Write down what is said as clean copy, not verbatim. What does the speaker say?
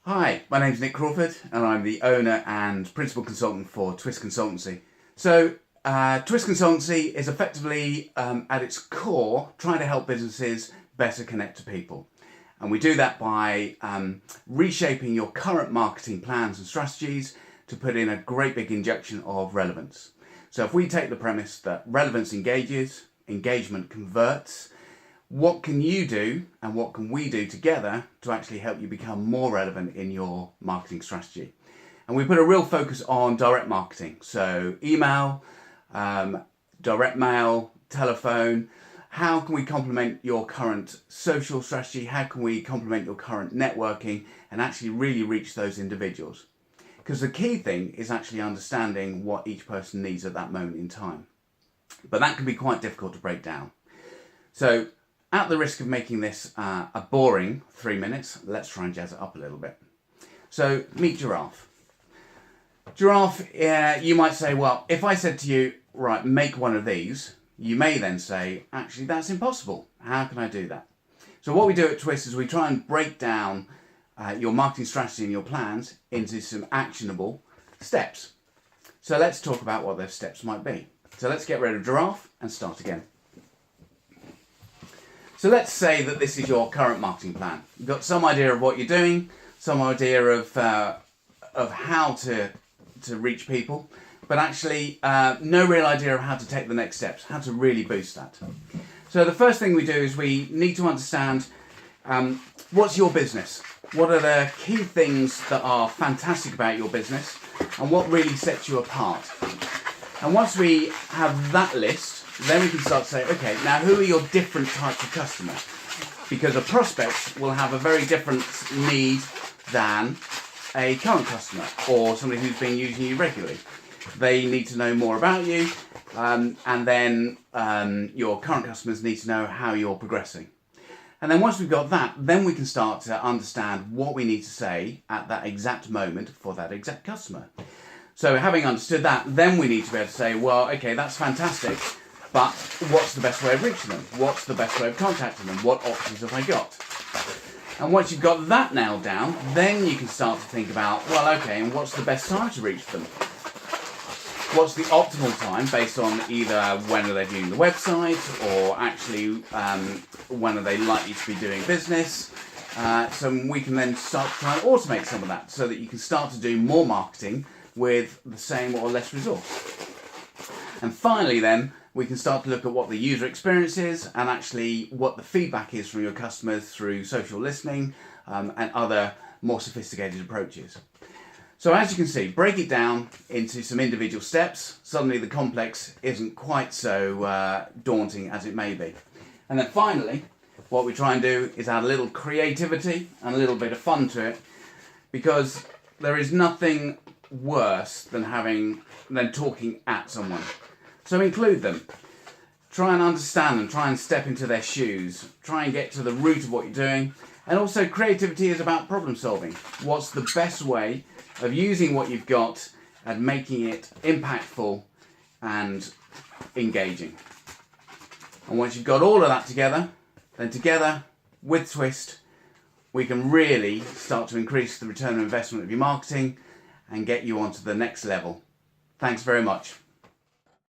Hi, my name's Nick Crawford and I'm the owner and principal consultant for Twist Consultancy. So Twist Consultancy is effectively at its core trying to help businesses better connect to people. And we do that by reshaping your current marketing plans and strategies to put in a great big injection of relevance. So if we take the premise that relevance engages, engagement converts, what can you do and what can we do together to actually help you become more relevant in your marketing strategy? And we put a real focus on direct marketing. So email, direct mail, telephone. How can we complement your current social strategy? How can we complement your current networking and actually really reach those individuals? Because the key thing is actually understanding what each person needs at that moment in time. But that can be quite difficult to break down. So at the risk of making this a boring 3 minutes, let's try and jazz it up a little bit. So meet giraffe. Giraffe, you might say, well, if I said to you, right, make one of these, you may then say, actually, that's impossible. How can I do that? So what we do at Twist is we try and break down your marketing strategy and your plans into some actionable steps. So let's talk about what those steps might be. So let's get rid of giraffe and start again. So let's say that this is your current marketing plan. You've got some idea of what you're doing, some idea of how to reach people, but actually no real idea of how to take the next steps, how to really boost that. So the first thing we do is we need to understand what's your business? What are the key things that are fantastic about your business and what really sets you apart? And once we have that list, then we can start to say, okay, now who are your different types of customer? Because a prospect will have a very different need than a current customer or somebody who's been using you regularly. They need to know more about you, and then your current customers need to know how you're progressing. And then once we've got that, then we can start to understand what we need to say at that exact moment for that exact customer. So having understood that, then we need to be able to say, well, okay, that's fantastic, but what's the best way of reaching them? What's the best way of contacting them? What options have I got? And once you've got that nailed down, then you can start to think about, well, okay, and what's the best time to reach them? What's the optimal time based on either when are they viewing the website or actually when are they likely to be doing business? So we can then start to try and automate some of that so that you can start to do more marketing with the same or less resource. And finally then, we can start to look at what the user experience is and actually what the feedback is from your customers through social listening and other more sophisticated approaches. So as you can see, break it down into some individual steps. Suddenly the complex isn't quite so daunting as it may be. And then finally, what we try and do is add a little creativity and a little bit of fun to it, because there is nothing worse than talking at someone. So include them. Try and understand them, try and step into their shoes, try and get to the root of what you're doing. And also creativity is about problem solving. What's the best way of using what you've got and making it impactful and engaging? And once you've got all of that together, then together with Twist, we can really start to increase the return on investment of your marketing and get you onto the next level. Thanks very much.